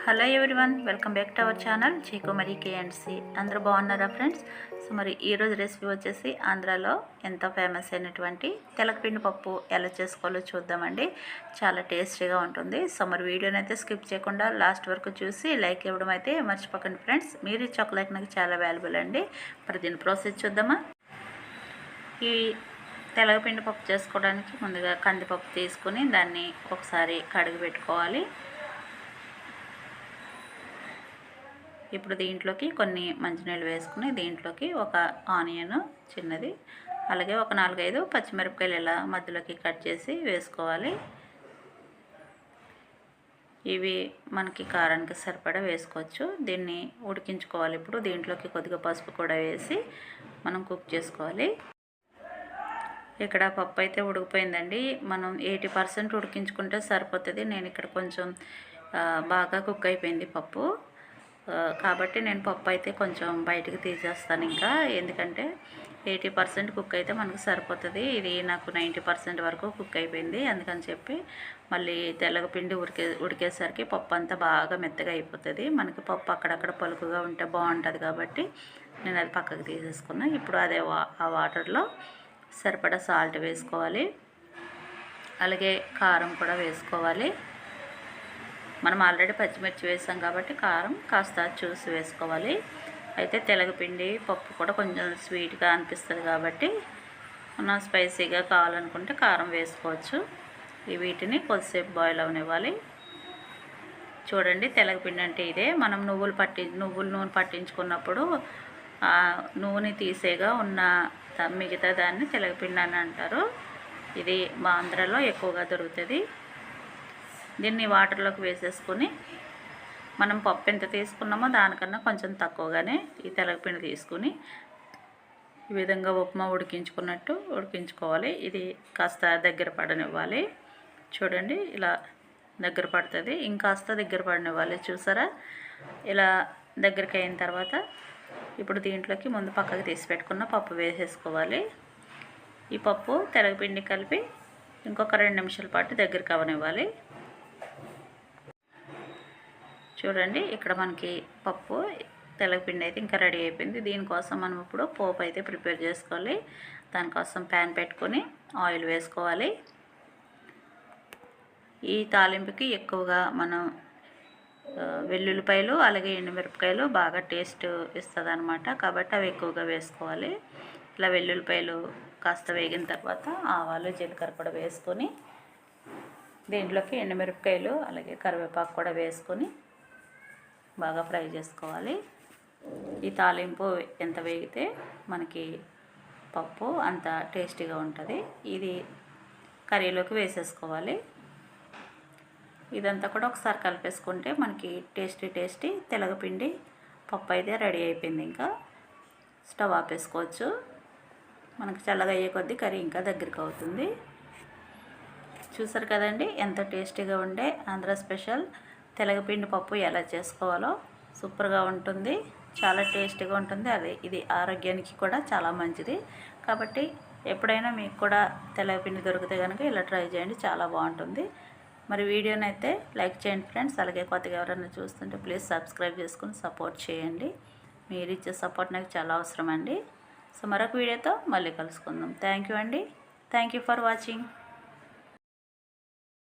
Hello everyone, welcome back to our channel చీకు మరి కేఎండ్సి. అందరూ బాగున్నారా ఫ్రెండ్స్? సో మరి ఈరోజు రెసిపీ వచ్చేసి ఆంధ్రాలో ఎంతో ఫేమస్ అయినటువంటి తెలకపిండి పప్పు ఎలా చేసుకోవాలో చూద్దామండి. చాలా టేస్టీగా ఉంటుంది. సో మరి వీడియోని అయితే స్కిప్ చేయకుండా లాస్ట్ వరకు చూసి లైక్ ఇవ్వడం అయితే మర్చిపోకండి ఫ్రెండ్స్. మీరు ఇచ్చే ఒక లైక్ నాకు చాలా వాల్యుబుల్ అండి. మరి దీని ప్రాసెస్ చూద్దామా? ఈ తెలగపిండి పప్పు చేసుకోవడానికి ముందుగా కందిపప్పు తీసుకుని దాన్ని ఒకసారి కడిగి పెట్టుకోవాలి. ఇప్పుడు దీంట్లోకి కొన్ని మంచినీళ్ళు వేసుకుని దీంట్లోకి ఒక ఆనియన్ చిన్నది, అలాగే ఒక 4-5 పచ్చిమిరపకాయలు ఇలా మధ్యలోకి కట్ చేసి వేసుకోవాలి. ఇవి మనకి కారానికి సరిపడా వేసుకోవచ్చు. దీన్ని ఉడికించుకోవాలి. ఇప్పుడు దీంట్లోకి కొద్దిగా పసుపు కూడా వేసి మనం కుక్ చేసుకోవాలి. ఇక్కడ పప్పు అయితే ఉడికిపోయిందండి. మనం 80% ఉడికించుకుంటే సరిపోతుంది. నేను ఇక్కడ కొంచెం బాగా కుక్ అయిపోయింది పప్పు, కాబట్టి నేను పప్పు అయితే కొంచెం బయటికి తీసేస్తాను ఇంకా. ఎందుకంటే 80% కుక్ అయితే మనకు సరిపోతుంది. ఇది నాకు 90% వరకు కుక్ అయిపోయింది. అందుకని చెప్పి మళ్ళీ తెల్లగపిండి ఉడికేసరికి పప్పు అంతా బాగా మెత్తగా అయిపోతుంది. మనకి పప్పు అక్కడక్కడ పలుకుగా ఉంటే బాగుంటుంది కాబట్టి నేను అది పక్కకు తీసేసుకున్నాను. ఇప్పుడు అదే ఆ వాటర్లో సరిపడా సాల్ట్ వేసుకోవాలి, అలాగే కారం కూడా వేసుకోవాలి. మనం ఆల్రెడీ పచ్చిమిర్చి వేసాం కాబట్టి కారం కాస్త చూసి వేసుకోవాలి. అయితే తెలగపిండి పప్పు కూడా కొంచెం స్వీట్గా అనిపిస్తుంది కాబట్టి మనం స్పైసీగా కావాలనుకుంటే కారం వేసుకోవచ్చు. వీటిని కొద్దిసేపు బాయిల్ అవనివ్వాలి. చూడండి, తెలగపిండి అంటే ఇదే. మనం నువ్వుల నూనె పట్టించుకున్నప్పుడు నూనె తీసేగా ఉన్న మిగతా దాన్ని తెలగపిండి అని అంటారు. ఇది మా ఆంధ్రాలో ఎక్కువగా దొరుకుతుంది. దీన్ని వాటర్లోకి వేసేసుకొని మనం పప్పు ఎంత తీసుకున్నామో దానికన్నా కొంచెం తక్కువగానే ఈ తెలగపిండి తీసుకుని ఈ విధంగా ఉప్మా ఉడికించుకున్నట్టు ఉడికించుకోవాలి. ఇది కాస్త దగ్గర పడనివ్వాలి. చూడండి, ఇలా దగ్గర పడుతుంది. ఇంకాస్త దగ్గర పడనివ్వాలి. చూసారా, ఇలా దగ్గరికి అయిన తర్వాత ఇప్పుడు దీంట్లోకి ముందు పక్కకు తీసి పెట్టుకున్న పప్పు వేసేసుకోవాలి. ఈ పప్పు తెలగపిండి కలిపి ఇంకొక 2 నిమిషాల పాటు దగ్గరికి అవనివ్వాలి. చూడండి, ఇక్కడ మనకి పప్పు తెలగపిండి అయితే ఇంకా రెడీ అయిపోయింది. దీనికోసం మనం ఇప్పుడు పోపు అయితే ప్రిపేర్ చేసుకోవాలి. దానికోసం ప్యాన్ పెట్టుకొని ఆయిల్ వేసుకోవాలి. ఈ తాలింపుకి ఎక్కువగా మనం వెల్లుల్లిపాయలు అలాగే ఎండుమిరపకాయలు బాగా టేస్ట్ ఇస్తుంది అనమాట, కాబట్టి అవి ఎక్కువగా వేసుకోవాలి. ఇలా వెల్లుల్లిపాయలు కాస్త వేగిన తర్వాత ఆవాలు జీలకర్ర కూడా వేసుకొని దీంట్లోకి ఎండుమిరపకాయలు అలాగే కరివేపాకు కూడా వేసుకొని బాగా ఫ్రై చేసుకోవాలి. ఈ తాలింపు ఎంత వేగితే మనకి పప్పు అంత టేస్టీగా ఉంటుంది. ఇది కర్రీలోకి వేసేసుకోవాలి. ఇదంతా కూడా ఒకసారి కలిపేసుకుంటే మనకి టేస్టీ తెలగపిండి పప్పు అయితే రెడీ అయిపోయింది. ఇంకా స్టవ్ ఆపేసుకోవచ్చు. మనకు చల్లగా అయ్యే కొద్దీ కర్రీ ఇంకా దగ్గరికి అవుతుంది. చూసారు కదండి, ఎంత టేస్టీగా ఉండే ఆంధ్ర స్పెషల్ తెలగపిండి పప్పు ఎలా చేసుకోవాలో. సూపర్గా ఉంటుంది, చాలా టేస్టీగా ఉంటుంది. ఇది ఆరోగ్యానికి కూడా చాలా మంచిది. కాబట్టి ఎప్పుడైనా మీకు కూడా తెలగపిండి దొరికితే కనుక ఇలా ట్రై చేయండి, చాలా బాగుంటుంది. మరి వీడియోని అయితే లైక్ చేయండి ఫ్రెండ్స్. అలాగే కొత్తగా ఎవరైనా చూస్తుంటే ప్లీజ్ సబ్స్క్రైబ్ చేసుకుని సపోర్ట్ చేయండి. మీరు ఇచ్చే సపోర్ట్ నాకు చాలా అవసరం అండి. సో మరొక వీడియోతో మళ్ళీ కలుసుకుందాం. థ్యాంక్ యూ అండి. Thank you for watching.